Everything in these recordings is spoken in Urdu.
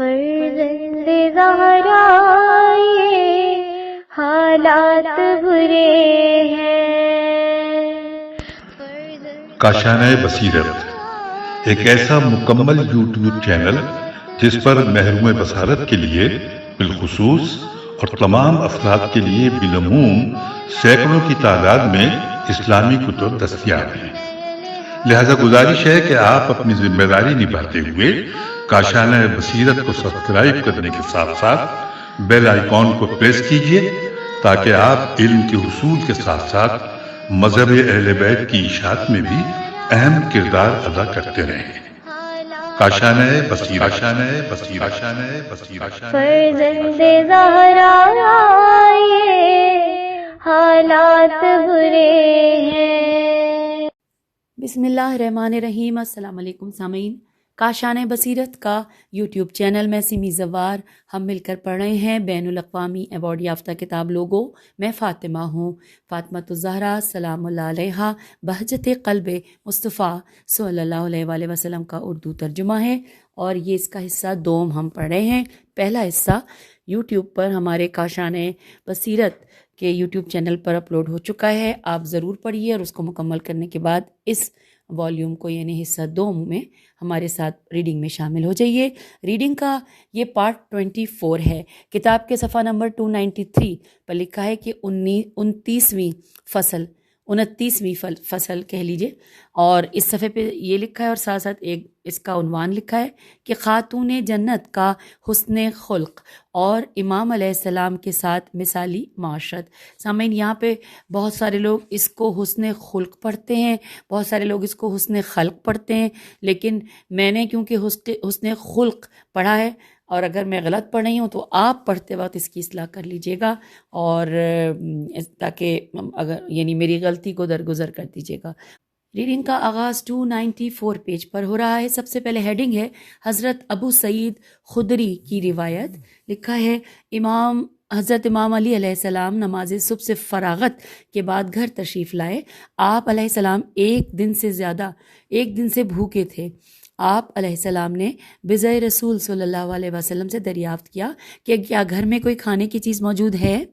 فرزند زہرا یہ حالات برے ہیں۔ کاشانۂ بصیرت ایک ایسا مکمل یوٹیوب چینل جس پر محروم بصارت کے لیے بالخصوص اور تمام افراد کے لیے بالعموم سینکڑوں کی تعداد میں اسلامی کتب دستیاب ہیں۔ لہذا گزارش ہے کہ آپ اپنی ذمہ داری نبھاتے ہوئے کاشانۂ بصیرت کو سبسکرائب کرنے کے ساتھ ساتھ بیل آئیکن کو پریس کیجیے تاکہ آپ علم کے حصول کے ساتھ ساتھ مذہب اہل بیت کی اشاعت میں بھی اہم کردار ادا کرتے رہیں۔ کاشانۂ بصیرت، کاشانۂ بصیرت، کاشانۂ بصیرت۔ فرزند زہرا یہ حالات برے ہیں۔ بسم اللہ الرحمن الرحیم۔ السلام علیکم سامعین، کاشانۂ بصیرت کا یوٹیوب چینل میں سیمی زوار ہم مل کر پڑھ رہے ہیں بین الاقوامی ایوارڈ یافتہ کتاب لوگو۔ میں فاطمہ ہوں، فاطمۃ الزہرا سلام اللہ علیہا، بہجت قلب مصطفیٰ صلی اللہ علیہ وآلہ وسلم کا اردو ترجمہ ہے، اور یہ اس کا حصہ دوم ہم پڑھ رہے ہیں۔ پہلا حصہ یوٹیوب پر ہمارے کاشانۂ بصیرت کے یوٹیوب چینل پر اپلوڈ ہو چکا ہے، آپ ضرور پڑھیے، اور اس کو مکمل کرنے کے بعد اس والیوم کو یعنی حصہ دوم میں ہمارے ساتھ ریڈنگ میں شامل ہو جائیے۔ ریڈنگ کا یہ پارٹ 24 ہے۔ کتاب کے صفحہ نمبر 293 پر لکھا ہے کہ 29ویں فصل کہہ لیجئے، اور اس صفحے پہ یہ لکھا ہے اور ساتھ ساتھ ایک اس کا عنوان لکھا ہے کہ خاتون جنت کا حسن خلق اور امام علیہ السلام کے ساتھ مثالی معاشرت۔ سامعین، یہاں پہ بہت سارے لوگ اس کو حسن خلق پڑھتے ہیں، بہت سارے لوگ اس کو حسن خلق پڑھتے ہیں، لیکن میں نے کیونکہ حسن خلق پڑھا ہے، اور اگر میں غلط پڑھ رہی ہوں تو آپ پڑھتے وقت اس کی اصلاح کر لیجئے گا، اور تاکہ اگر یعنی میری غلطی کو درگزر کر دیجئے گا۔ ریڈنگ کا آغاز 294 پیج پر ہو رہا ہے۔ سب سے پہلے ہیڈنگ ہے حضرت ابو سعید خدری کی روایت۔ لکھا ہے حضرت امام علی علیہ السلام نماز صبح سے فراغت کے بعد گھر تشریف لائے۔ آپ علیہ السلام ایک دن سے بھوکے تھے۔ آپ علیہ السلام نے بضع رسول صلی اللہ علیہ وسلم سے دریافت کیا کہ کیا گھر میں کوئی کھانے کی چیز موجود ہے؟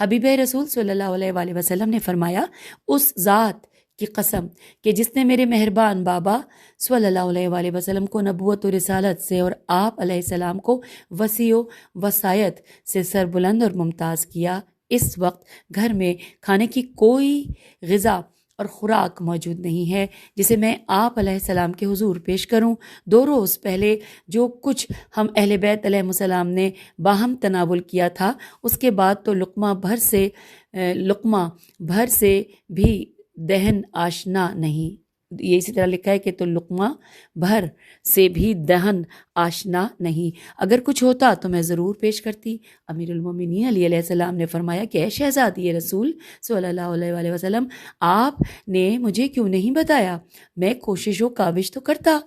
حبیب رسول صلی اللہ علیہ وآلہ وسلم نے فرمایا، اس ذات کی قسم کہ جس نے میرے مہربان بابا صلی اللہ علیہ وآلہ وسلم کو نبوت و رسالت سے اور آپ علیہ السلام کو وسیع و وسائط سے سربلند اور ممتاز کیا، اس وقت گھر میں کھانے کی کوئی غذا اور خوراک موجود نہیں ہے جسے میں آپ علیہ السلام کے حضور پیش کروں۔ 2 روز پہلے جو کچھ ہم اہل بیت علیہ السلام نے باہم تناول کیا تھا، اس کے بعد تو لقمہ بھر سے بھی دہن آشنا نہیں۔ یہ اسی طرح لکھا ہے کہ تو لقمہ بھر سے بھی دہن آشنا نہیں، اگر کچھ ہوتا تو میں ضرور پیش کرتی۔ امیر المومنین علی علیہ السلام نے فرمایا کہ اے شہزادی رسول صلی اللہ علیہ وآلہ وسلم، آپ نے مجھے کیوں نہیں بتایا؟ میں کوشش و کاوش تو کرتا۔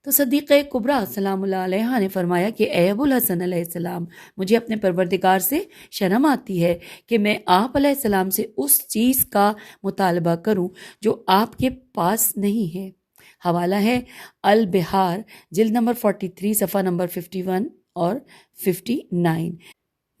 تو صدیقہ کبریٰ سلام اللہ علیہ نے فرمایا کہ اے ابو الحسن علیہ السلام، مجھے اپنے پروردگار سے شرم آتی ہے کہ میں آپ علیہ السلام سے اس چیز کا مطالبہ کروں جو آپ کے پاس نہیں ہے۔ حوالہ ہے البحار، جلد نمبر 43، صفحہ نمبر 51 اور 59۔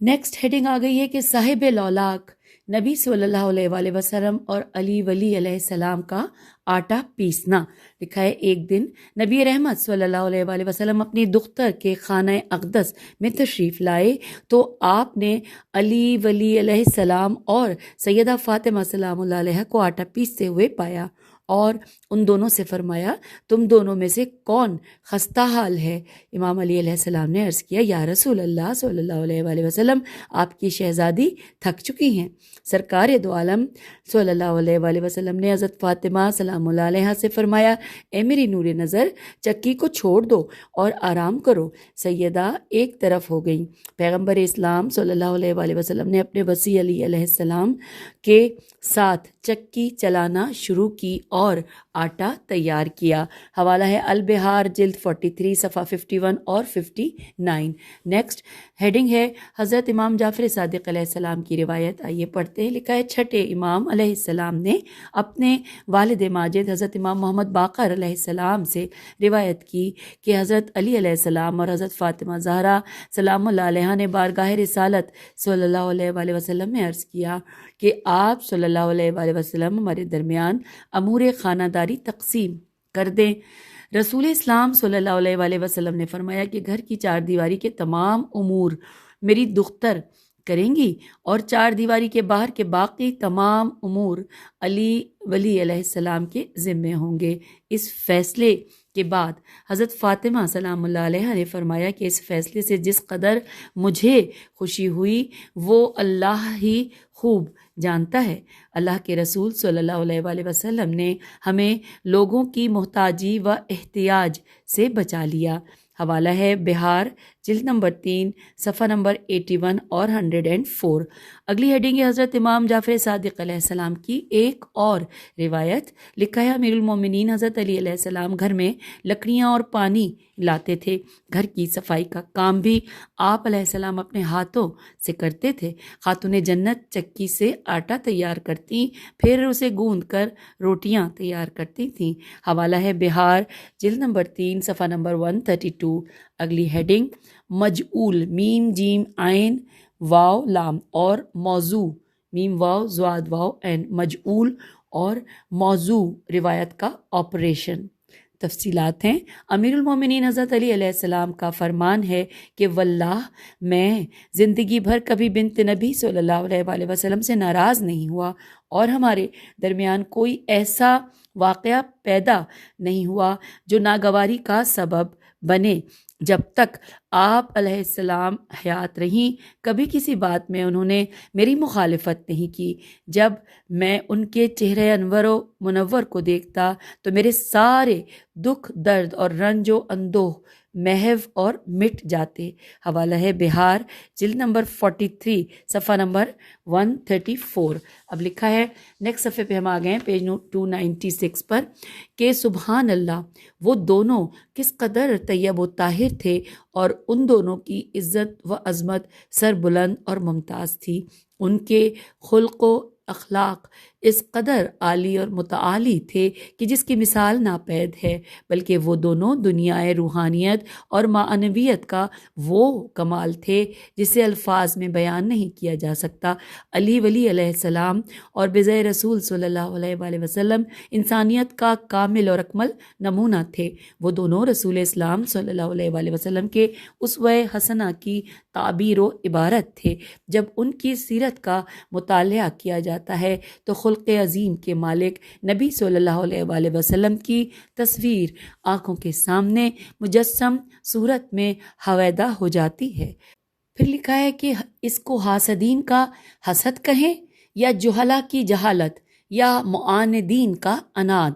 نیکسٹ ہیڈنگ آ گئی ہے کہ صاحب لولاک نبی صلی اللہ علیہ وآلہ وسلم اور علی ولی علیہ السلام کا آٹا پیسنا۔ لکھا ہے ایک دن نبی رحمت صلی اللہ علیہ وآلہ وسلم اپنی دختر کے خانہ اقدس میں تشریف لائے تو آپ نے علی ولی علیہ السلام اور سیدہ فاطمہ سلام اللہ علیہ کو آٹا پیستے ہوئے پایا، اور ان دونوں سے فرمایا، تم دونوں میں سے کون خستہ حال ہے؟ امام علی علیہ السلام نے عرض کیا، یا رسول اللہ صلی اللہ علیہ وآلہ وسلم، آپ کی شہزادی تھک چکی ہیں۔ سرکار دو عالم صلی اللہ علیہ وآلہ وسلم نے حضرت فاطمہ سلام اللہ علیہ سے فرمایا، اے میری نور نظر، چکی کو چھوڑ دو اور آرام کرو۔ سیدہ ایک طرف ہو گئیں۔ پیغمبر اسلام صلی اللہ علیہ وآلہ وسلم نے اپنے وصی علی علیہ السلام کے ساتھ چکی چلانا شروع کی اور آٹا تیار کیا۔ حوالہ ہے البہار جلد 43 صفحہ 51 اور 59۔ نیکسٹ ہیڈنگ ہے حضرت امام جعفر صادق علیہ السلام کی روایت۔ آئیے پڑھتے ہیں۔ لکھا ہے چھٹے امام علیہ السلام نے اپنے والد ماجد حضرت امام محمد باقر علیہ السلام سے روایت کی کہ حضرت علی علیہ السلام اور حضرت فاطمہ زہرا سلام اللہ علیہا نے بارگاہ رسالت صلی اللہ علیہ وآلہ وسلم میں عرض کیا کہ آپ صلی اللہ علیہ وآلہ وسلم ہمارے درمیان امور خانہ داری تقسیم کر دیں۔ رسول اسلام صلی اللہ علیہ وآلہ وسلم نے فرمایا کہ گھر کی چار دیواری کے تمام امور میری دختر کریں گی اور چار دیواری کے باہر کے باقی تمام امور علی ولی علیہ السلام کے ذمے ہوں گے۔ اس فیصلے کے بعد حضرت فاطمہ سلام اللہ علیہ نے فرمایا کہ اس فیصلے سے جس قدر مجھے خوشی ہوئی وہ اللہ ہی خوب جانتا ہے۔ اللہ کے رسول صلی اللہ علیہ وآلہ وسلم نے ہمیں لوگوں کی محتاجی و احتیاج سے بچا لیا۔ حوالہ ہے بہار جلد نمبر 3 صفحہ نمبر 81 اور 104۔ اگلی ہیڈنگ ہے حضرت امام جعفر صادق علیہ السلام کی ایک اور روایت۔ لکھا ہے امیر المومنین حضرت علی علیہ السلام گھر میں لکڑیاں اور پانی لاتے تھے۔ گھر کی صفائی کا کام بھی آپ علیہ السلام اپنے ہاتھوں سے کرتے تھے۔ خاتون جنت چکی سے آٹا تیار کرتی، پھر اسے گوندھ کر روٹیاں تیار کرتی تھیں۔ حوالہ ہے بہار جلد نمبر 3 صفحہ نمبر 132۔ اگلی ہیڈنگ مجعول میم جیم عین واو لام اور موضوع میم واو زواد واو این مجعول اور موضوع روایت کا آپریشن۔ تفصیلات ہیں۔ امیر المومنین حضرت علی علیہ السلام کا فرمان ہے کہ واللہ میں زندگی بھر کبھی بنت نبی صلی اللہ علیہ وآلہ وسلم سے ناراض نہیں ہوا اور ہمارے درمیان کوئی ایسا واقعہ پیدا نہیں ہوا جو ناگواری کا سبب بنے۔ جب تک آپ علیہ السلام حیات رہیں کبھی کسی بات میں انہوں نے میری مخالفت نہیں کی۔ جب میں ان کے چہرے انور و منور کو دیکھتا تو میرے سارے دکھ درد اور رنج و اندوہ محو اور مٹ جاتے۔ حوالہ ہے بہار جلد نمبر 43 صفحہ نمبر 134۔ اب لکھا ہے نیکسٹ صفحے پہ ہم آ گئے ہیں پیج 296 پر کہ سبحان اللہ وہ دونوں کس قدر طیب و طاہر تھے اور ان دونوں کی عزت و عظمت سر بلند اور ممتاز تھی۔ ان کے خلق و اخلاق اس قدر عالی اور متعالی تھے کہ جس کی مثال ناپید ہے، بلکہ وہ دونوں دنیائے روحانیت اور معنویت کا وہ کمال تھے جسے الفاظ میں بیان نہیں کیا جا سکتا۔ علی ولی علیہ السلام اور بجائے رسول صلی اللہ علیہ وآلہ وسلم انسانیت کا کامل اور اکمل نمونہ تھے۔ وہ دونوں رسول اسلام صلی اللہ علیہ وآلہ وسلم کے اسوہ حسنہ کی تعبیر و عبارت تھے۔ جب ان کی سیرت کا مطالعہ کیا جاتا ہے تو خلق عظیم کے مالک نبی صلی اللہ علیہ وآلہ وسلم کی تصویر آنکھوں کے سامنے مجسم صورت میں ہویدا ہو جاتی ہے۔ پھر لکھا ہے کہ اس کو حاسدین کا حسد کہیں یا جہلا کی جہالت یا معاندین کا عناد،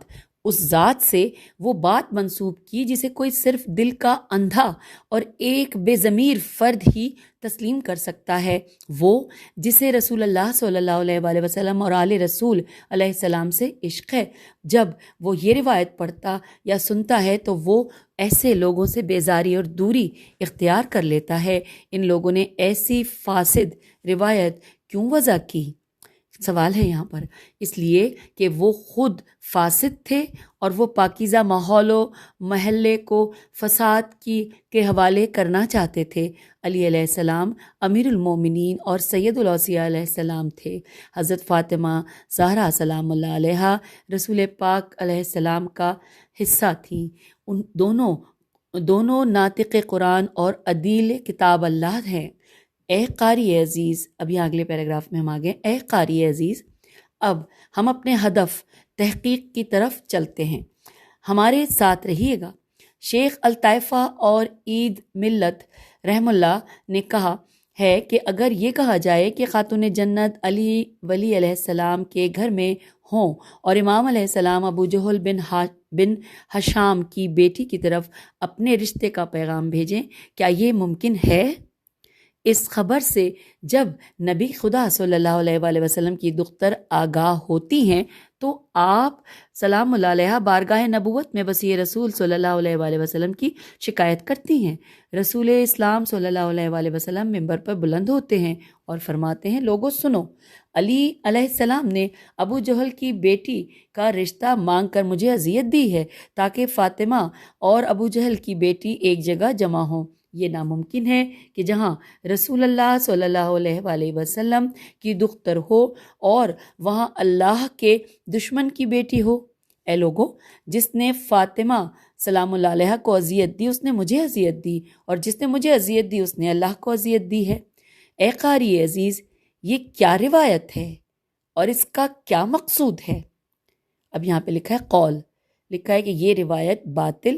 اس ذات سے وہ بات منسوب کی جسے کوئی صرف دل کا اندھا اور ایک بے ضمیر فرد ہی تسلیم کر سکتا ہے، وہ جسے رسول اللہ صلی اللہ علیہ وآلہ وسلم اور آل رسول علیہ السلام سے عشق ہے۔ جب وہ یہ روایت پڑھتا یا سنتا ہے تو وہ ایسے لوگوں سے بیزاری اور دوری اختیار کر لیتا ہے۔ ان لوگوں نے ایسی فاسد روایت کیوں وضع کی؟ سوال ہے یہاں پر۔ اس لیے کہ وہ خود فاسد تھے اور وہ پاکیزہ ماحول و محلے کو فساد کے حوالے کرنا چاہتے تھے۔ علی علیہ السلام امیر المومنین اور سید الاوصیاء علیہ السلام تھے۔ حضرت فاطمہ زہرا سلام اللہ علیہا رسول پاک علیہ السلام کا حصہ تھیں۔ ان دونوں ناطق قرآن اور عدیل کتاب اللہ ہیں۔ اے قاری عزیز، ابھی اگلے پیراگراف میں ہم آگے، اے قاری عزیز اب ہم اپنے ہدف تحقیق کی طرف چلتے ہیں، ہمارے ساتھ رہیے گا۔ شیخ الطائفہ اور عید ملت رحم اللہ نے کہا ہے کہ اگر یہ کہا جائے کہ خاتون جنت علی ولی علیہ السلام کے گھر میں ہوں اور امام علیہ السلام ابو جہل بن ہشام کی بیٹی کی طرف اپنے رشتے کا پیغام بھیجیں، کیا یہ ممکن ہے؟ اس خبر سے جب نبی خدا صلی اللہ علیہ وآلہ وسلم کی دختر آگاہ ہوتی ہیں تو تو آپ سلام اللہ علیہ بارگاہ نبوت میں وسیع رسول صلی اللہ علیہ وآلہ وسلم کی شکایت کرتی ہیں۔ رسول اسلام صلی اللہ علیہ وآلہ وسلم منبر پر بلند ہوتے ہیں اور فرماتے ہیں، لوگوں سنو، علی علیہ السلام نے ابو جہل کی بیٹی کا رشتہ مانگ کر مجھے اذیت دی ہے تاکہ فاطمہ اور ابو جہل کی بیٹی ایک جگہ جمع ہوں۔ یہ ناممکن ہے کہ جہاں رسول اللہ صلی اللہ علیہ وآلہ وسلم کی دختر ہو اور وہاں اللہ کے دشمن کی بیٹی ہو۔ اے لوگو، جس نے فاطمہ سلام اللہ علیہ کو اذیت دی اس نے مجھے اذیت دی، اور جس نے مجھے اذیت دی اس نے اللہ کو اذیت دی ہے۔ اے قاری عزیز، یہ کیا روایت ہے اور اس کا کیا مقصود ہے؟ اب یہاں پہ لکھا ہے قول، لکھا ہے کہ یہ روایت باطل،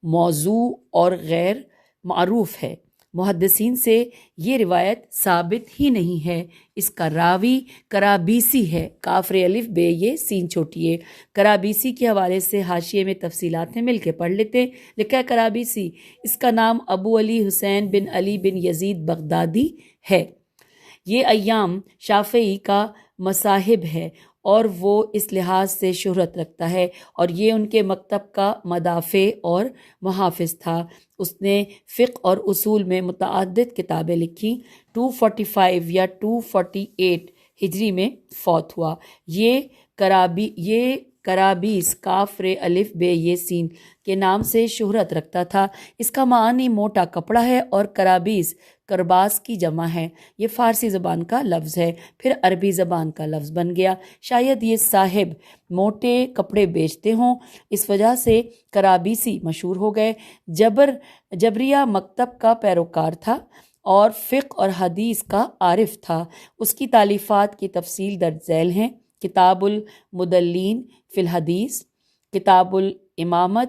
موضوع اور غیر معروف ہے۔ محدثین سے یہ روایت ثابت ہی نہیں ہے۔ اس کا راوی کرابیسی ہے، کافر الف بے یہ سین چھوٹی ہے۔ کرابیسی کے حوالے سے حاشیے میں تفصیلات ہیں، مل کے پڑھ لیتے ہیں۔ لکھا ہے کرابیسی، اس کا نام ابو علی حسین بن علی بن یزید بغدادی ہے۔ یہ ایام شافعی کا مصاحب ہے اور وہ اس لحاظ سے شہرت رکھتا ہے، اور یہ ان کے مکتب کا مدافع اور محافظ تھا۔ اس نے فقہ اور اصول میں متعدد کتابیں لکھی۔ 245 یا 248 ہجری میں فوت ہوا۔ یہ کرابیس کافر الف بے یہ سین کے نام سے شہرت رکھتا تھا۔ اس کا معنی موٹا کپڑا ہے، اور کرابیس کرباس کی جمع ہے۔ یہ فارسی زبان کا لفظ ہے، پھر عربی زبان کا لفظ بن گیا۔ شاید یہ صاحب موٹے کپڑے بیچتے ہوں، اس وجہ سے کرابیسی مشہور ہو گئے۔ جبریہ مکتب کا پیروکار تھا اور فقہ اور حدیث کا عارف تھا۔ اس کی تالیفات کی تفصیل درج ذیل ہیں: کتاب المدلین فی الحدیث، کتاب الامامت۔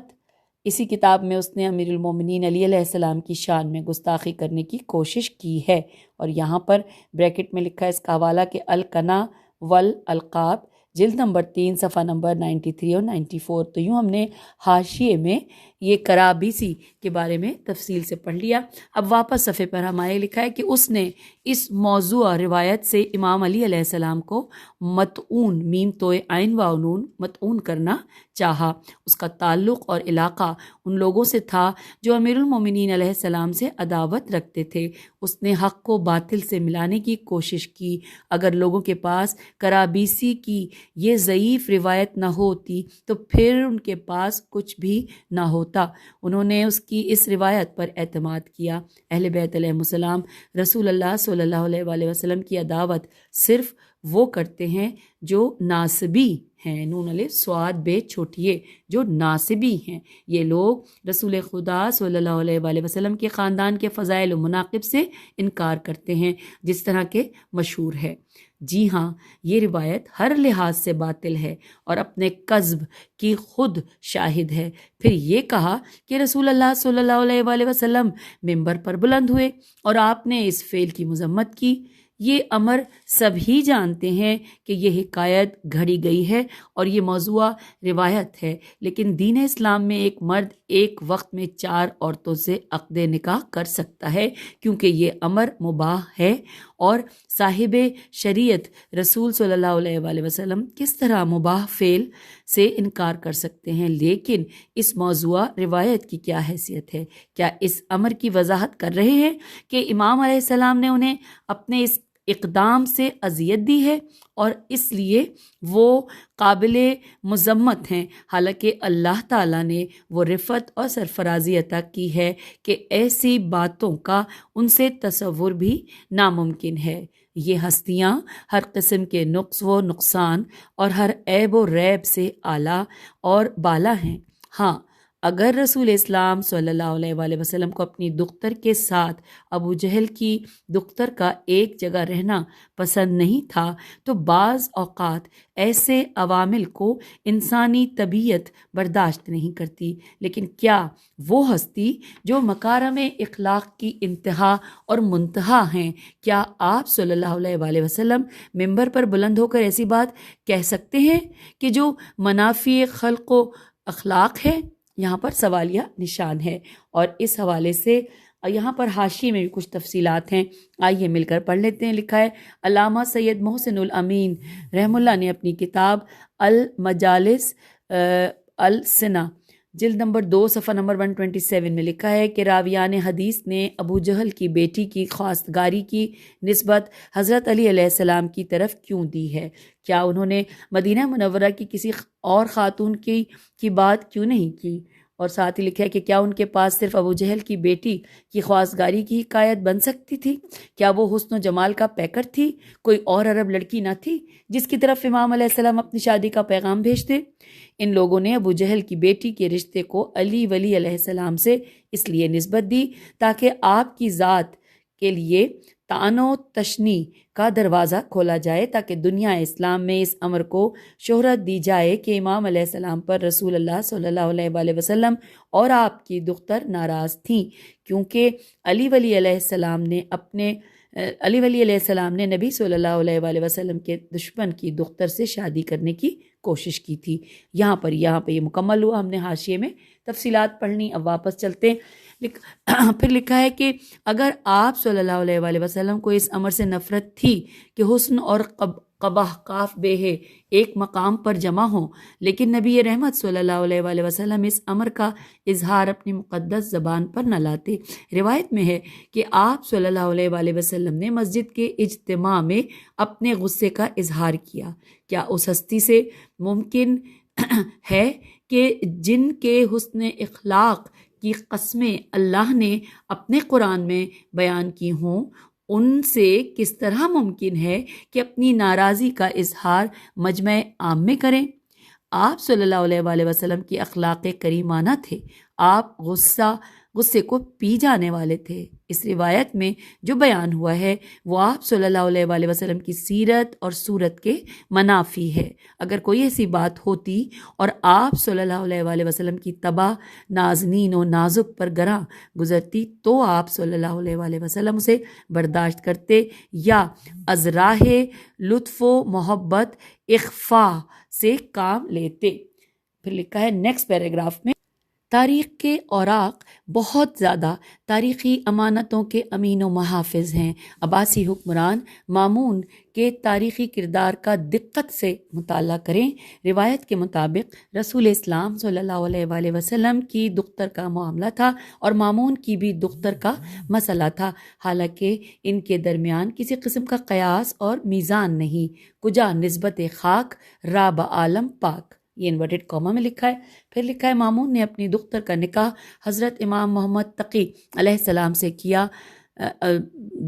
اسی کتاب میں اس نے امیر المومنین علی علیہ السلام کی شان میں گستاخی کرنے کی کوشش کی ہے، اور یہاں پر بریکٹ میں لکھا ہے اس کا حوالہ کہ القنا والالقاب، جلد نمبر 3 صفحہ نمبر 93 اور 94۔ تو یوں ہم نے حاشیے میں یہ کرابیسی کے بارے میں تفصیل سے پڑھ لیا۔ اب واپس صفحے پر ہمارے لکھا ہے کہ اس نے اس موضوع روایت سے امام علی علیہ السلام کو مطعون، میم توئے عین واو نون، مطعون کرنا چاہا۔ اس کا تعلق اور علاقہ ان لوگوں سے تھا جو امیر المومنین علیہ السلام سے عداوت رکھتے تھے۔ اس نے حق کو باطل سے ملانے کی کوشش کی۔ اگر لوگوں کے پاس کرابیسی کی یہ ضعیف روایت نہ ہوتی تو پھر ان کے پاس کچھ بھی نہ ہوتا۔ انہوں نے اس کی اس روایت پر اعتماد کیا۔ اہل بیت علیہ السلام رسول اللہ صلی اللہ علیہ وآلہ وسلم کی عداوت صرف وہ کرتے ہیں جو ناسبی ہیں، نون الف صاد بے چھوٹیے، جو ناسبی ہیں۔ یہ لوگ رسول خدا صلی اللہ علیہ وآلہ وسلم کے خاندان کے فضائل و مناقب سے انکار کرتے ہیں، جس طرح کے مشہور ہے۔ جی ہاں، یہ روایت ہر لحاظ سے باطل ہے اور اپنے کذب کی خود شاہد ہے۔ پھر یہ کہا کہ رسول اللہ صلی اللہ علیہ وآلہ وسلم منبر پر بلند ہوئے اور آپ نے اس فعل کی مذمت کی۔ یہ امر سب ہی جانتے ہیں کہ یہ حکایت گھڑی گئی ہے اور یہ موضوع روایت ہے، لیکن دین اسلام میں ایک مرد ایک وقت میں 4 عورتوں سے عقد نکاح کر سکتا ہے، کیونکہ یہ امر مباح ہے، اور صاحب شریعت رسول صلی اللہ علیہ وآلہ وسلم کس طرح مباح فعل سے انکار کر سکتے ہیں؟ لیکن اس موضوع روایت کی کیا حیثیت ہے؟ کیا اس امر کی وضاحت کر رہے ہیں کہ امام علیہ السلام نے انہیں اپنے اس اقدام سے اذیت دی ہے اور اس لیے وہ قابل مذمت ہیں، حالانکہ اللہ تعالیٰ نے وہ رفعت اور سرفرازی عطا کی ہے کہ ایسی باتوں کا ان سے تصور بھی ناممکن ہے۔ یہ ہستیاں ہر قسم کے نقص و نقصان اور ہر عیب و ریب سے اعلیٰ اور بالا ہیں۔ ہاں، اگر رسول اسلام صلی اللہ علیہ وآلہ وسلم کو اپنی دختر کے ساتھ ابو جہل کی دختر کا ایک جگہ رہنا پسند نہیں تھا تو بعض اوقات ایسے عوامل کو انسانی طبیعت برداشت نہیں کرتی، لیکن کیا وہ ہستی جو مکارم اخلاق کی انتہا اور منتہا ہیں، کیا آپ صلی اللہ علیہ وآلہ وسلم منبر پر بلند ہو کر ایسی بات کہہ سکتے ہیں کہ جو منافی خلق و اخلاق ہے؟ یہاں پر سوالیہ نشان ہے، اور اس حوالے سے اور یہاں پر حاشیے میں بھی کچھ تفصیلات ہیں، آئیے مل کر پڑھ لیتے ہیں۔ لکھا ہے علامہ سید محسن الامین رحم اللہ نے اپنی کتاب المجالس السنہ جلد نمبر 2 صفحہ نمبر 127 میں لکھا ہے کہ راویان حدیث نے ابو جہل کی بیٹی کی خواستگاری کی نسبت حضرت علی علیہ السلام کی طرف کیوں دی ہے؟ کیا انہوں نے مدینہ منورہ کی کسی اور خاتون کی بات کیوں نہیں کی؟ اور ساتھ ہی لکھا ہے کہ کیا ان کے پاس صرف ابو جہل کی بیٹی کی خواستگاری کی حکایت بن سکتی تھی؟ کیا وہ حسن و جمال کا پیکر تھی؟ کوئی اور عرب لڑکی نہ تھی جس کی طرف امام علیہ السلام اپنی شادی کا پیغام بھیجتے؟ ان لوگوں نے ابو جہل کی بیٹی کے رشتے کو علی ولی علیہ السلام سے اس لیے نسبت دی تاکہ آپ کی ذات کے لیے طعن و تشنیع کا دروازہ کھولا جائے، تاکہ دنیا اسلام میں اس امر کو شہرت دی جائے کہ امام علیہ السلام پر رسول اللہ صلی اللہ علیہ وآلہ وسلم اور آپ کی دختر ناراض تھیں، کیونکہ علی ولی علیہ السلام نے نبی صلی اللہ علیہ وآلہ وسلم کے دشمن کی دختر سے شادی کرنے کی کوشش کی تھی۔ یہاں پہ یہ مکمل ہوا، ہم نے حاشیے میں تفصیلات پڑھنی، اب واپس چلتے ہیں۔ پھر لکھا ہے کہ اگر آپ صلی اللہ علیہ وآلہ وسلم کو اس امر سے نفرت تھی کہ حسن اور قباح کاف بے ہے ایک مقام پر جمع ہوں، لیکن نبی رحمت صلی اللہ علیہ وآلہ وسلم اس امر کا اظہار اپنی مقدس زبان پر نہ لاتے۔ روایت میں ہے کہ آپ صلی اللہ علیہ وآلہ وسلم نے مسجد کے اجتماع میں اپنے غصے کا اظہار کیا۔ کیا اس ہستی سے ممکن ہے کہ جن کے حسن اخلاق کی قسمیں اللہ نے اپنے قرآن میں بیان کی ہوں، ان سے کس طرح ممکن ہے کہ اپنی ناراضی کا اظہار مجمع عام میں کریں؟ آپ صلی اللہ علیہ وآلہ وسلم کی اخلاق کریمانہ تھے، آپ غصے کو پی جانے والے تھے۔ اس روایت میں جو بیان ہوا ہے وہ آپ صلی اللہ علیہ وآلہ وسلم کی سیرت اور صورت کے منافی ہے۔ اگر کوئی ایسی بات ہوتی اور آپ صلی اللہ علیہ وآلہ وسلم کی طبع نازنین و نازک پر گراں گزرتی تو آپ صلی اللہ علیہ وآلہ وسلم اسے برداشت کرتے یا از راہ لطف و محبت اخفاء سے کام لیتے۔ پھر لکھا ہے نیکسٹ پیراگراف میں، تاریخ کے اوراق بہت زیادہ تاریخی امانتوں کے امین و محافظ ہیں۔ عباسی حکمران مامون کے تاریخی کردار کا دقت سے مطالعہ کریں۔ روایت کے مطابق رسول اسلام صلی اللہ علیہ وآلہ وسلم کی دختر کا معاملہ تھا اور مامون کی بھی دختر کا مسئلہ تھا، حالانکہ ان کے درمیان کسی قسم کا قیاس اور میزان نہیں۔ کجا نسبت خاک راب عالم پاک، یہ انورٹڈ کاما میں لکھا ہے۔ پھر لکھا ہے مامون نے اپنی دختر کا نکاح حضرت امام محمد تقی علیہ السلام سے کیا،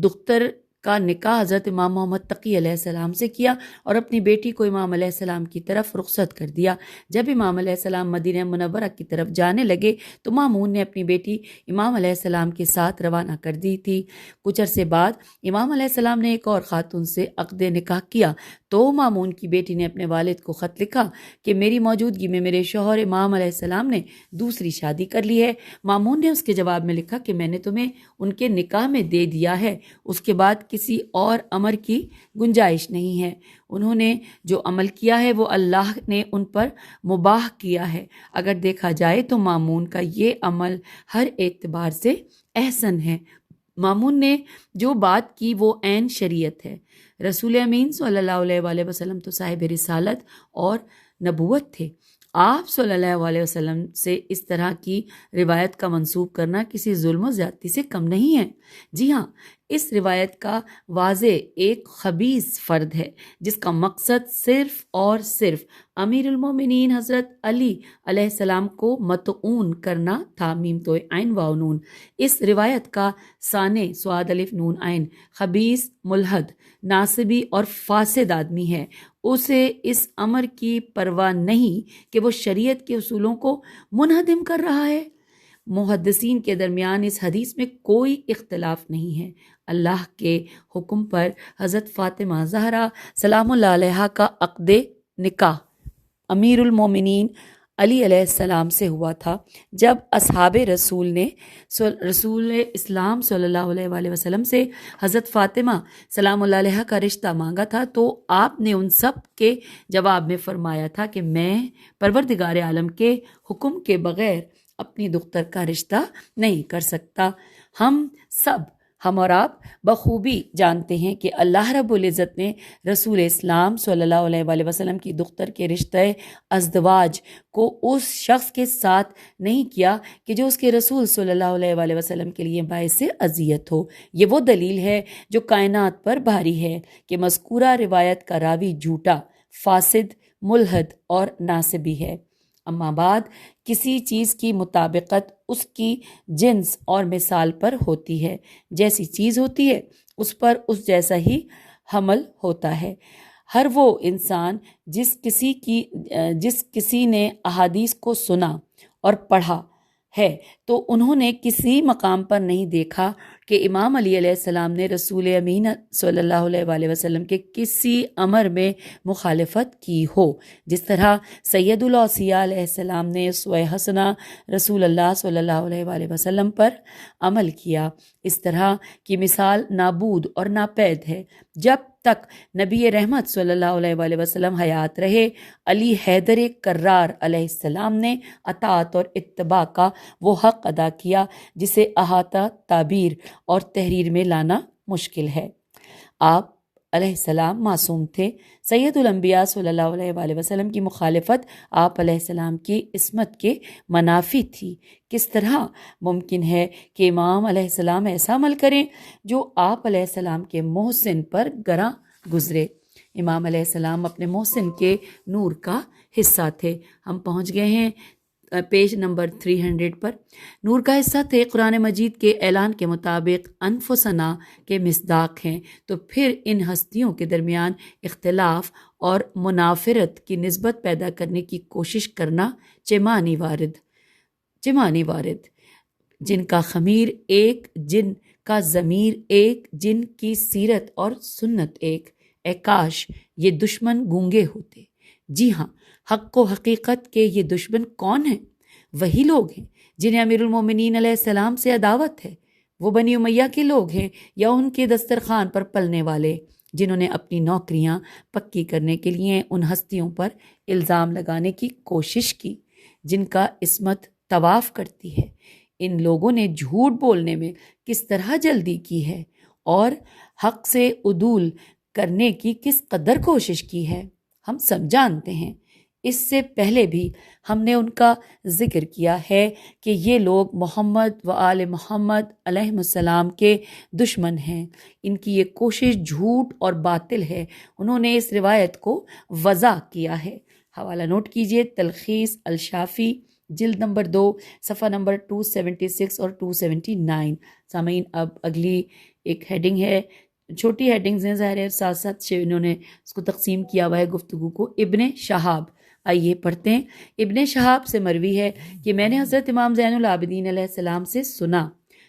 دختر کا نکاح حضرت امام محمد تقی علیہ السلام سے کیا اور اپنی بیٹی کو امام علیہ السلام کی طرف رخصت کر دیا۔ جب امام علیہ السلام مدینہ منورہ کی طرف جانے لگے تو مامون نے اپنی بیٹی امام علیہ السلام کے ساتھ روانہ کر دی تھی۔ کچھ عرصے بعد امام علیہ السلام نے ایک اور خاتون سے عقد نکاح کیا تو مامون کی بیٹی نے اپنے والد کو خط لکھا کہ میری موجودگی میں میرے شوہر امام علیہ السلام نے دوسری شادی کر لی ہے۔ مامون نے اس کے جواب میں لکھا کہ میں نے تمہیں ان کے نکاح میں دے دیا ہے، اس کے بعد کسی اور امر کی گنجائش نہیں ہے۔ انہوں نے جو عمل کیا ہے وہ اللہ نے ان پر مباح کیا ہے۔ اگر دیکھا جائے تو مامون کا یہ عمل ہر اعتبار سے احسن ہے۔ مامون نے جو بات کی وہ عین شریعت ہے۔ رسول امین صلی اللہ علیہ وآلہ وسلم تو صاحب رسالت اور نبوت تھے۔ آپ صلی اللہ علیہ وسلم سے اس طرح کی روایت کا منسوب کرنا کسی ظلم و زیادتی سے کم نہیں ہے۔ جی ہاں، اس روایت کا واضح ایک خبیث فرد ہے جس کا مقصد صرف اور صرف امیر المومنین حضرت علی علیہ السلام کو مطعون کرنا تھا۔ میم تو عین واو نون۔ اس روایت کا سانے سواد الف نون عین خبیث، ملحد، ناصبی اور فاسد آدمی ہے۔ اسے اس امر کی پرواہ نہیں کہ وہ شریعت کے اصولوں کو منہدم کر رہا ہے۔ محدثین کے درمیان اس حدیث میں کوئی اختلاف نہیں ہے۔ اللہ کے حکم پر حضرت فاطمہ زہرا سلام اللہ علیہا کا عقد نکاح امیر المومنین علی علیہ السلام سے ہوا تھا۔ جب اصحاب رسول نے رسول اسلام صلی اللہ علیہ وآلہ وسلم سے حضرت فاطمہ سلام اللہ علیہا کا رشتہ مانگا تھا تو آپ نے ان سب کے جواب میں فرمایا تھا کہ میں پروردگار عالم کے حکم کے بغیر اپنی دختر کا رشتہ نہیں کر سکتا۔ ہم اور آپ بخوبی جانتے ہیں کہ اللہ رب العزت نے رسول اسلام صلی اللہ علیہ وآلہ وسلم کی دختر کے رشتہ ازدواج کو اس شخص کے ساتھ نہیں کیا کہ جو اس کے رسول صلی اللہ علیہ وآلہ وسلم کے لیے باعث اذیت ہو۔ یہ وہ دلیل ہے جو کائنات پر بھاری ہے کہ مذکورہ روایت کا راوی جھوٹا، فاسد، ملحد اور ناصبی ہے۔ اما بعد، کسی چیز کی مطابقت اس کی جنس اور مثال پر ہوتی ہے، جیسی چیز ہوتی ہے اس پر اس جیسا ہی حمل ہوتا ہے۔ ہر وہ انسان جس کسی نے احادیث کو سنا اور پڑھا ہے تو انہوں نے کسی مقام پر نہیں دیکھا کہ امام علی علیہ السلام نے رسول امین صلی اللہ علیہ وآلہ وسلم کے کسی امر میں مخالفت کی ہو، جس طرح سید الاوصیاء علیہ السلام نے اسوہ حسنہ رسول اللہ صلی اللہ علیہ وآلہ وسلم پر عمل کیا۔ اس طرح کی مثال نابود اور ناپید ہے۔ جب تک نبی رحمت صلی اللہ علیہ وآلہ وسلم حیات رہے، علی حیدر کرار علیہ السلام نے اطاعت اور اتباع کا وہ حق ادا کیا جسے احاطہ، تعبیر اور تحریر میں لانا مشکل ہے۔ آپ علیہ السلام معصوم تھے۔ سید الانبیاء صلی اللہ علیہ وآلہ وسلم کی مخالفت آپ علیہ السلام کی عصمت کے منافی تھی۔ کس طرح ممکن ہے کہ امام علیہ السلام ایسا عمل کریں جو آپ علیہ السلام کے محسن پر گراں گزرے؟ امام علیہ السلام اپنے محسن کے نور کا حصہ تھے۔ ہم پہنچ گئے ہیں پیج نمبر 300 پر۔ نور کا حصہ تھے، قرآن مجید کے اعلان کے مطابق انفسنا کے مصداق ہیں، تو پھر ان ہستیوں کے درمیان اختلاف اور منافرت کی نسبت پیدا کرنے کی کوشش کرنا چمانی وارد، جن کا خمیر ایک، جن کا ضمیر ایک، جن کی سیرت اور سنت ایک، اے کاش یہ دشمن گونگے ہوتے۔ جی ہاں، حق و حقیقت کے یہ دشمن کون ہیں؟ وہی لوگ ہیں جنہیں امیر المومنین علیہ السلام سے عداوت ہے۔ وہ بنی امیہ کے لوگ ہیں یا ان کے دسترخوان پر پلنے والے، جنہوں نے اپنی نوکریاں پکی کرنے کے لیے ان ہستیوں پر الزام لگانے کی کوشش کی جن کا عصمت طواف کرتی ہے۔ ان لوگوں نے جھوٹ بولنے میں کس طرح جلدی کی ہے اور حق سے عدول کرنے کی کس قدر کوشش کی ہے، ہم سب جانتے ہیں۔ اس سے پہلے بھی ہم نے ان کا ذکر کیا ہے کہ یہ لوگ محمد و آل محمد علیہ السلام کے دشمن ہیں۔ ان کی یہ کوشش جھوٹ اور باطل ہے۔ انہوں نے اس روایت کو وضع کیا ہے۔ حوالہ نوٹ کیجئے، تلخیص الشافی، جلد نمبر 2، صفحہ نمبر 276 اور 279۔ سامعین، اب اگلی ایک ہیڈنگ ہے، چھوٹی ہیڈنگز ہیں ظاہر ہے، ساتھ ساتھ انہوں نے اس کو تقسیم کیا ہوا ہے گفتگو کو۔ ابن شہاب، آئیے پڑھتے ہیں۔ ابن شہاب سے مروی ہے کہ میں نے حضرت امام زین العابدین علیہ السلام سے سنا،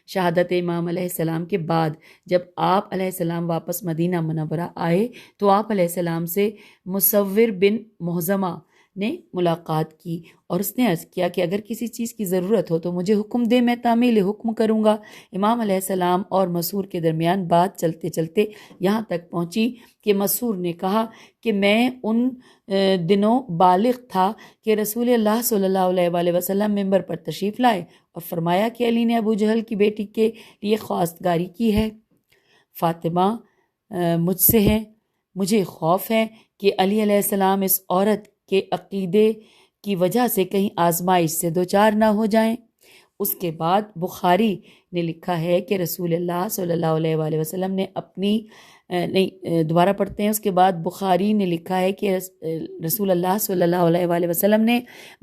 شہادت امام علیہ السلام کے بعد جب آپ علیہ السلام واپس مدینہ منورہ آئے تو آپ علیہ السلام سے مصور بن محزمہ نے ملاقات کی اور اس نے عرض کیا کہ اگر کسی چیز کی ضرورت ہو تو مجھے حکم دے، میں تعمیل حکم کروں گا۔ امام علیہ السلام اور مسعور کے درمیان بات چلتے چلتے یہاں تک پہنچی کہ مسعور نے کہا کہ میں ان دنوں بالغ تھا کہ رسول اللہ صلی اللہ علیہ وآلہ وسلم ممبر پر تشریف لائے اور فرمایا کہ علی نے ابو جہل کی بیٹی کے لیے خواستگاری کی ہے، فاطمہ مجھ سے ہے، مجھے خوف ہے کہ علی علیہ السلام اس عورت کے عقیدے کی وجہ سے کہیں آزمائش سے دوچار نہ ہو جائیں۔ اس کے بعد بخاری نے لکھا ہے کہ رسول اللہ صلی اللہ علیہ وآلہ وسلم نے دوبارہ پڑھتے ہیں۔ اس کے بعد بخاری نے لکھا ہے کہ رسول اللہ صلی اللہ علیہ وآلہ وسلم نے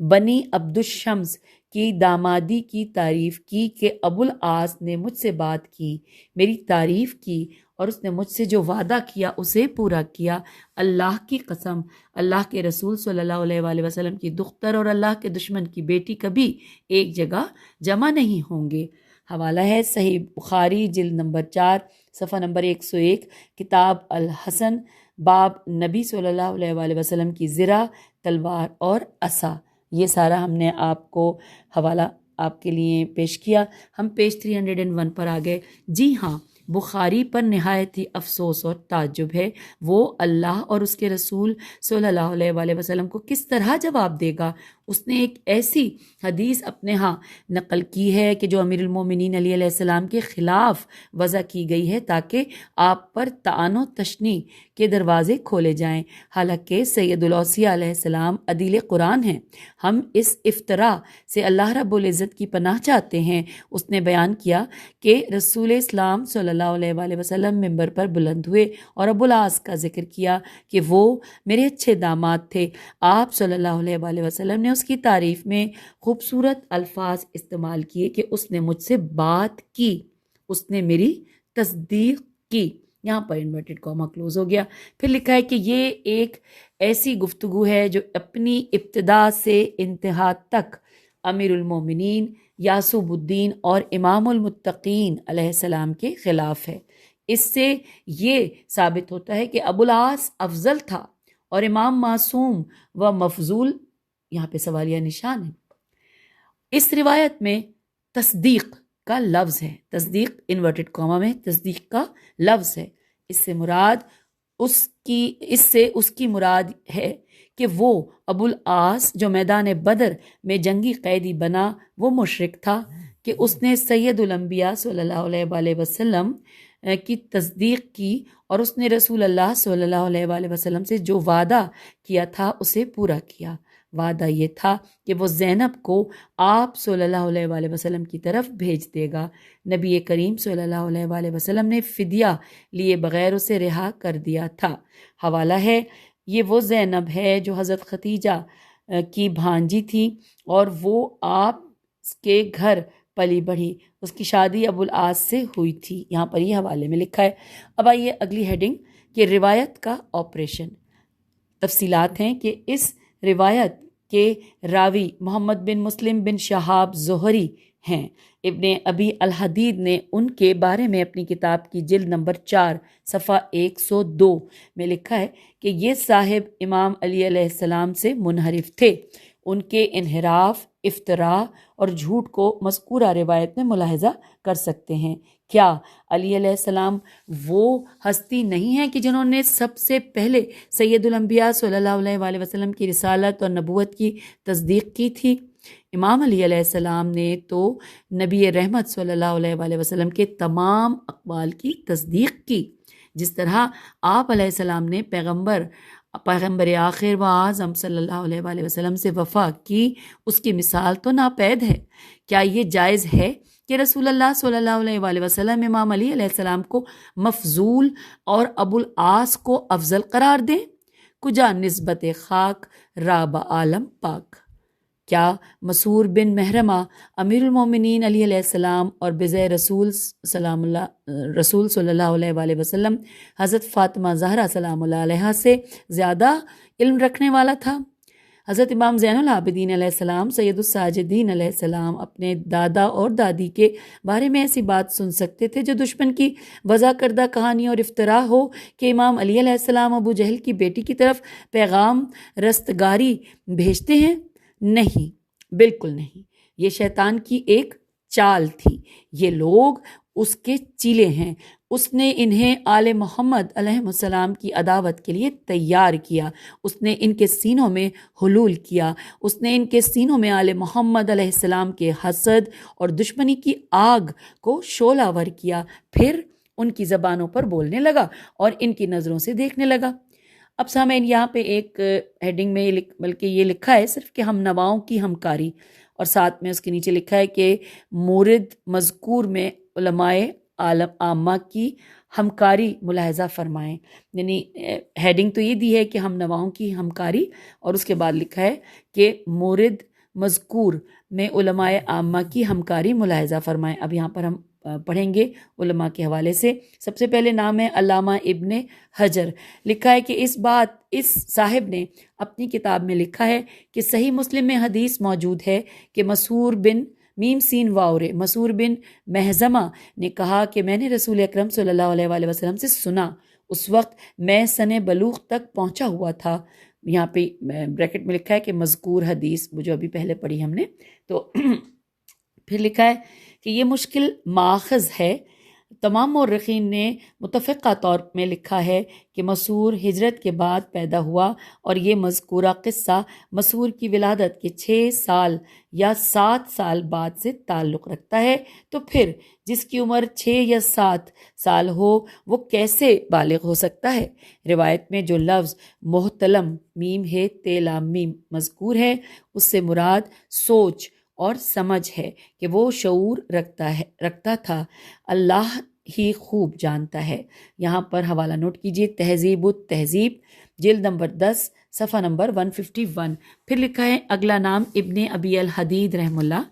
بنی عبد الشمس کی دامادی کی تعریف کی کہ ابو العاص نے مجھ سے بات کی، میری تعریف کی اور اس نے مجھ سے جو وعدہ کیا اسے پورا کیا۔ اللہ کی قسم، اللہ کے رسول صلی اللہ علیہ وآلہ وسلم کی دختر اور اللہ کے دشمن کی بیٹی کبھی ایک جگہ جمع نہیں ہوں گے۔ حوالہ ہے صحیح بخاری، جلد نمبر 4، صفحہ نمبر 101، کتاب الحسن، باب نبی صلی اللہ علیہ وآلہ وسلم کی زرہ، تلوار اور عصا۔ یہ سارا ہم نے آپ کو حوالہ آپ کے لیے پیش کیا۔ ہم پیج 301 پر آ گئے۔ جی ہاں، بخاری پر نہایت ہی افسوس اور تعجب ہے، وہ اللہ اور اس کے رسول صلی اللہ علیہ وآلہ وسلم کو کس طرح جواب دے گا؟ اس نے ایک ایسی حدیث اپنے ہاں نقل کی ہے کہ جو امیر المومنین علی علیہ السلام کے خلاف وضع کی گئی ہے تاکہ آپ پر طعن و تشنیع کے دروازے کھولے جائیں، حالانکہ سید الاوصیاء علیہ السلام عدیل قرآن ہیں۔ ہم اس افطرا سے اللہ رب العزت کی پناہ چاہتے ہیں۔ اس نے بیان کیا کہ رسول اسلام صلی اللہ علیہ وآلہ وسلم ممبر پر بلند ہوئے اور ابو العاص کا ذکر کیا کہ وہ میرے اچھے داماد تھے۔ آپ صلی اللہ علیہ وآلہ وسلم نے اس کی تعریف میں خوبصورت الفاظ استعمال کیے کہ اس نے مجھ سے بات کی، اس نے میری تصدیق کی۔ یہاں پر انورٹڈ کاما کلوز ہو گیا۔ پھر لکھا ہے کہ یہ ایک ایسی گفتگو ہے جو اپنی ابتدا سے انتہا تک امیر المومنین یعصوب الدین اور امام المتقین علیہ السلام کے خلاف ہے۔ اس سے یہ ثابت ہوتا ہے کہ ابو العاص افضل تھا اور امام معصوم و مفضول، یہاں پہ سوالیہ نشان ہے۔ اس روایت میں تصدیق کا لفظ ہے، تصدیق انورٹڈ کاما میں تصدیق کا لفظ ہے۔ اس سے اس کی مراد ہے کہ وہ ابو العاص جو میدان بدر میں جنگی قیدی بنا وہ مشرک تھا کہ اس نے سید الانبیاء صلی اللہ علیہ وآلہ وسلم کی تصدیق کی اور اس نے رسول اللہ صلی اللہ علیہ وآلہ وسلم سے جو وعدہ کیا تھا اسے پورا کیا۔ وعدہ یہ تھا کہ وہ زینب کو آپ صلی اللہ علیہ وآلہ وسلم کی طرف بھیج دے گا۔ نبی کریم صلی اللہ علیہ وآلہ وسلم نے فدیہ لیے بغیر اسے رہا کر دیا تھا۔ حوالہ ہے، یہ وہ زینب ہے جو حضرت ختیجہ کی بھانجی تھی اور وہ آپ کے گھر پلی بڑھی، اس کی شادی ابو العاص سے ہوئی تھی۔ یہاں پر یہ حوالے میں لکھا ہے۔ اب آئیے اگلی ہیڈنگ کہ روایت کا آپریشن۔ تفصیلات ہیں کہ اس روایت کے راوی محمد بن مسلم بن شہاب زہری ہیں۔ ابن ابی الحدید نے ان کے بارے میں اپنی کتاب کی جلد نمبر 4 صفحہ 102 میں لکھا ہے کہ یہ صاحب امام علی علیہ السلام سے منحرف تھے۔ ان کے انحراف، افتراء اور جھوٹ کو مذکورہ روایت میں ملاحظہ کر سکتے ہیں۔ کیا علی علیہ السلام وہ ہستی نہیں ہے کہ جنہوں نے سب سے پہلے سید الانبیاء صلی اللہ علیہ وآلہ وسلم کی رسالت اور نبوت کی تصدیق کی تھی؟ امام علی علیہ السلام نے تو نبی رحمت صلی اللہ علیہ وآلہ وسلم کے تمام اقوال کی تصدیق کی، جس طرح آپ علیہ السلام نے پیغمبر آخر و اعظم صلی اللہ علیہ وآلہ وسلم سے وفا کی، اس کی مثال تو ناپید ہے۔ کیا یہ جائز ہے کہ رسول اللہ صلی اللہ علیہ وآلہ وسلم امام علی علیہ السلام کو مفضول اور ابو العاص کو افضل قرار دیں؟ کجا نسبت خاک راب عالم پاک۔ کیا مسعور بن محرمہ امیر المومنین علی علیہ السلام اور بضع رسول صلی اللہ علیہ وآلہ وسلم حضرت فاطمہ زہرا سلام اللہ علیہ سے زیادہ علم رکھنے والا تھا؟ حضرت امام زین العابدین علیہ السلام سید الساجدین علیہ السلام اپنے دادا اور دادی کے بارے میں ایسی بات سن سکتے تھے جو دشمن کی وضع کردہ کہانی اور افتراء ہو کہ امام علی علیہ السلام ابو جہل کی بیٹی کی طرف پیغام رستگاری بھیجتے ہیں؟ نہیں، بالکل نہیں۔ یہ شیطان کی ایک چال تھی۔ یہ لوگ اس کے چیلے ہیں۔ اس نے انہیں آل محمد علیہ السلام کی عداوت کے لیے تیار کیا۔ اس نے ان کے سینوں میں حلول کیا۔ اس نے ان کے سینوں میں آل محمد علیہ السلام کے حسد اور دشمنی کی آگ کو شعلہ ور کیا، پھر ان کی زبانوں پر بولنے لگا اور ان کی نظروں سے دیکھنے لگا۔ اب سامعین، یہاں پہ ایک ہیڈنگ میں بلکہ یہ لکھا ہے صرف کہ ہم نواؤں کی ہمکاری، اور ساتھ میں اس کے نیچے لکھا ہے کہ مورد مذکور میں علماء عامہ کی ہمکاری ملاحظہ فرمائیں۔ یعنی ہیڈنگ تو یہ دی ہے کہ ہم نواؤں کی ہمکاری، اور اس کے بعد لکھا ہے کہ مورد مذکور میں علماء عامہ کی ہمکاری ملاحظہ فرمائیں۔ اب یہاں پر ہم پڑھیں گے علماء کے حوالے سے۔ سب سے پہلے نام ہے علامہ ابن حجر۔ لکھا ہے کہ اس صاحب نے اپنی کتاب میں لکھا ہے کہ صحیح مسلم میں حدیث موجود ہے کہ مسعور بن مسعور بن محزمہ نے کہا کہ میں نے رسول اکرم صلی اللہ علیہ وآلہ وسلم سے سنا، اس وقت میں سن بلوغ تک پہنچا ہوا تھا۔ یہاں پہ بریکٹ میں لکھا ہے کہ مذکور حدیث، وہ جو ابھی پہلے پڑھی ہم نے، تو پھر لکھا ہے کہ یہ مشکل ماخذ ہے تمام مورخین نے متفقہ طور میں لکھا ہے کہ مسعور ہجرت کے بعد پیدا ہوا اور یہ مذکورہ قصہ مسعور کی ولادت کے 6 سال یا 7 سال بعد سے تعلق رکھتا ہے، تو پھر جس کی عمر 6 یا 7 سال ہو وہ کیسے بالغ ہو سکتا ہے؟ روایت میں جو لفظ محتلم میم ہے تیلام میم مذکور ہے، اس سے مراد سوچ اور سمجھ ہے کہ وہ شعور رکھتا تھا، اللہ ہی خوب جانتا ہے۔ یہاں پر حوالہ نوٹ کیجیے، تہذیب التہذیب جلد نمبر 10 صفحہ نمبر 151۔ پھر لکھا ہے اگلا نام ابن ابی الحدید رحم اللہ،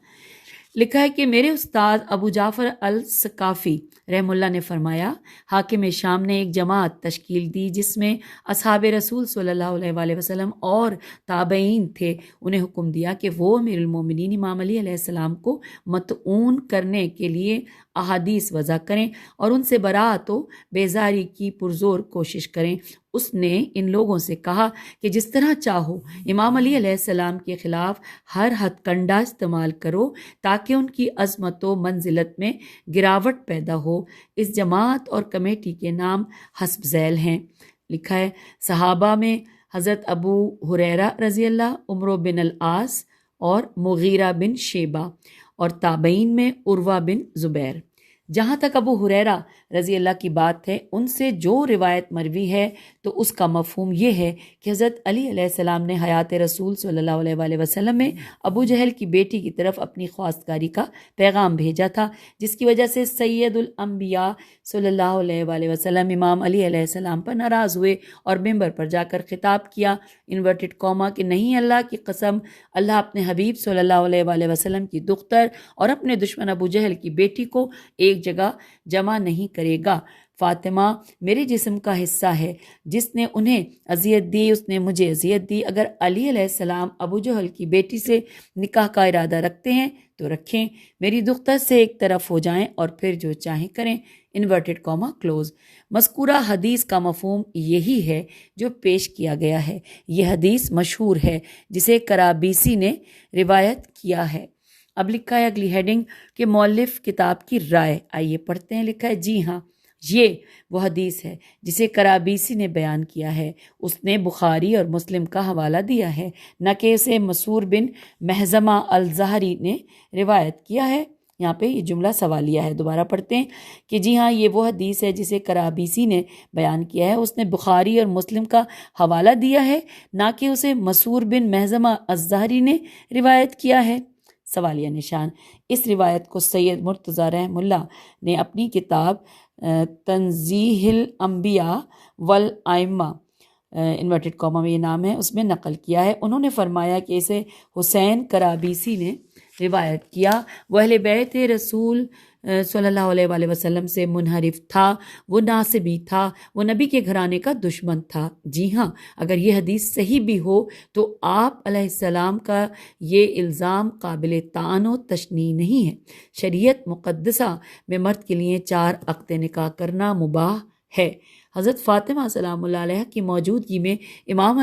لکھا ہے کہ میرے استاد ابو جعفر الثقافی رحم اللہ نے فرمایا، حاکم شام نے ایک جماعت تشکیل دی جس میں اصحاب رسول صلی اللہ علیہ وآلہ وسلم اور تابعین تھے۔ انہیں حکم دیا کہ وہ امیر المومنین امام علی علیہ السلام کو مطعون کرنے کے لیے احادیث وضع کریں اور ان سے برات و بیزاری کی پرزور کوشش کریں۔ اس نے ان لوگوں سے کہا کہ جس طرح چاہو امام علی علیہ السلام کے خلاف ہر ہتھ کنڈا استعمال کرو تاکہ ان کی عظمت و منزلت میں گراوٹ پیدا ہو۔ اس جماعت اور کمیٹی کے نام حسب ذیل ہیں۔ لکھا ہے صحابہ میں حضرت ابو ہریرہ رضی اللہ، عمرو بن العاص اور مغیرہ بن شیبہ، اور تابعین میں عروہ بن زبیر۔ جہاں تک ابو ہریرہ رضی اللہ کی بات ہے، ان سے جو روایت مروی ہے تو اس کا مفہوم یہ ہے کہ حضرت علی علیہ السلام نے حیات رسول صلی اللہ علیہ وآلہ وسلم میں ابو جہل کی بیٹی کی طرف اپنی خواستگاری کا پیغام بھیجا تھا، جس کی وجہ سے سید الانبیاء صلی اللہ علیہ وآلہ وسلم امام علی علیہ السلام پر ناراض ہوئے اور ممبر پر جا کر خطاب کیا انورٹڈ کاما کہ نہیں، اللہ کی قسم، اللہ اپنے حبیب صلی اللہ علیہ وآلہ وسلم کی دختر اور اپنے دشمن ابو جہل کی بیٹی کو ایک جگہ جمع نہیں کرے گا۔ فاطمہ میرے جسم کا حصہ ہے، جس نے انہیں اذیت دی اس نے مجھے اذیت دی۔ اگر علی علیہ السلام ابو جہل کی بیٹی سے نکاح کا ارادہ رکھتے ہیں تو رکھیں، میری دختر سے ایک طرف ہو جائیں اور پھر جو چاہیں کریں انورٹڈ کاما کلوز۔ مذکورہ حدیث کا مفہوم یہی ہے جو پیش کیا گیا ہے۔ یہ حدیث مشہور ہے جسے کرابیسی نے روایت کیا ہے۔ اب لکھا ہے اگلی ہیڈنگ کہ مؤلف کتاب کی رائے، آئیے پڑھتے ہیں۔ لکھا ہے جی ہاں، یہ وہ حدیث ہے جسے کرابیسی نے بیان کیا ہے۔ اس نے بخاری اور مسلم کا حوالہ دیا ہے، نہ کہ اسے مسعور بن محزمہ الزہری نے روایت کیا ہے۔ یہاں پہ یہ جملہ سوالیہ ہے، دوبارہ پڑھتے ہیں کہ جی ہاں، یہ وہ حدیث ہے جسے کرابیسی نے بیان کیا ہے۔ اس نے بخاری اور مسلم کا حوالہ دیا ہے، نہ کہ اسے مسعور بن محزمہ الزہری نے روایت کیا ہے۔ سوالیہ نشان۔ اس روایت کو سید مرتضیٰ رحم اللہ نے اپنی کتاب تنزیہ الانبیاء والائمہ انورٹڈ کاما میں یہ نام ہے، اس میں نقل کیا ہے۔ انہوں نے فرمایا کہ اسے حسین کرابیسی نے روایت کیا۔ وہ اہل بیت رسول صلی اللہ علیہ وآلہ وسلم سے منحرف تھا، وہ ناصبی تھا، وہ نبی کے گھرانے کا دشمن تھا۔ جی ہاں، اگر یہ حدیث صحیح بھی ہو تو آپ علیہ السلام کا یہ الزام قابل طعن و تشنیع نہیں ہے۔ شریعت مقدسہ میں مرد کے لیے 4 عقد نکاح کرنا مباح ہے۔ حضرت فاطمہ سلام اللہ علیہ کی موجودگی میں امام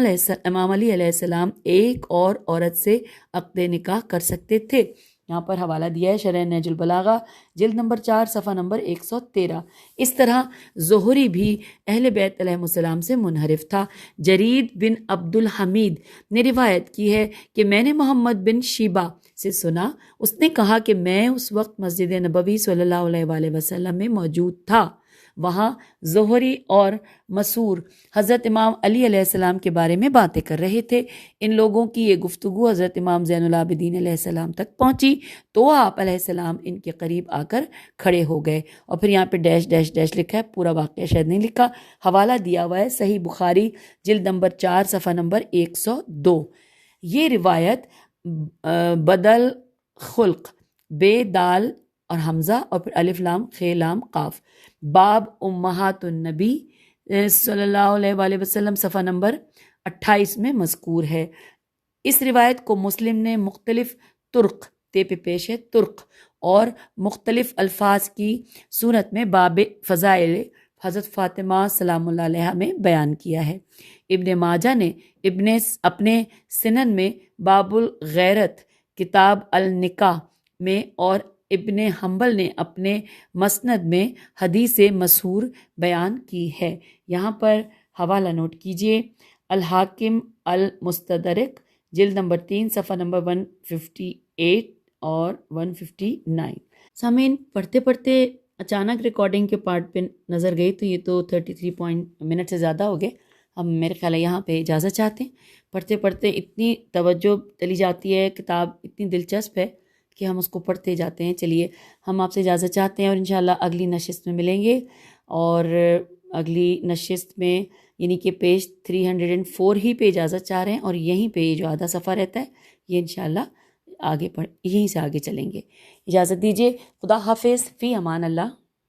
علی علیہ السلام ایک اور عورت سے عقد نکاح کر سکتے تھے۔ یہاں پر حوالہ دیا ہے شرح نہج البلاغہ جلد نمبر 4 صفحہ نمبر 113۔ اس طرح زہری بھی اہل بیت علیہ السلام سے منحرف تھا۔ جرید بن عبد الحمید نے روایت کی ہے کہ میں نے محمد بن شیبہ سے سنا، اس نے کہا کہ میں اس وقت مسجد نبوی صلی اللہ علیہ وآلہ وسلم میں موجود تھا۔ وہاں زہری اور مسعور حضرت امام علی علیہ السلام کے بارے میں باتیں کر رہے تھے۔ ان لوگوں کی یہ گفتگو حضرت امام زین العابدین علیہ السلام تک پہنچی تو آپ علیہ السلام ان کے قریب آ کر کھڑے ہو گئے، اور پھر یہاں پہ ڈیش ڈیش ڈیش لکھا ہے، پورا واقعہ شاید نہیں لکھا، حوالہ دیا ہوا ہے صحیح بخاری جلد نمبر 4 صفحہ نمبر 102۔ یہ روایت بدل خلق بے دال اور حمزہ اور پھر الف لام خے لام قاف باب امہات النبی صلی اللہ علیہ وآلہ وسلم صفحہ نمبر 28 میں مذکور ہے۔ اس روایت کو مسلم نے مختلف طرق تے پہ پیش ہے طرق اور مختلف الفاظ کی صورت میں باب فضائل حضرت فاطمہ سلام اللہ علیہ میں بیان کیا ہے۔ ابن ماجہ نے اپنے سنن میں باب الغیرت کتاب النکاح میں اور ابن حنبل نے اپنے مسند میں حدیث مشہور بیان کی ہے۔ یہاں پر حوالہ نوٹ کیجئے، الحاکم المستدرک جلد نمبر 3 صفحہ نمبر 158 اور 159۔ سامعین، پڑھتے پڑھتے اچانک ریکارڈنگ کے پارٹ پہ نظر گئی تو یہ تو 33 منٹ سے زیادہ ہو گئے۔ ہم میرے خیال ہے یہاں پہ اجازت چاہتے ہیں۔ پڑھتے پڑھتے اتنی توجہ چلی جاتی ہے، کتاب اتنی دلچسپ ہے کہ ہم اس کو پڑھتے جاتے ہیں۔ چلیے ہم آپ سے اجازت چاہتے ہیں اور انشاءاللہ اگلی نشست میں ملیں گے، اور اگلی نشست میں یعنی کہ پیج 304 ہی پہ اجازت چاہ رہے ہیں، اور یہیں پہ یہ جو آدھا صفحہ رہتا ہے یہ انشاءاللہ آگے یہیں سے آگے چلیں گے۔ اجازت دیجیے، خدا حافظ، فی امان اللہ۔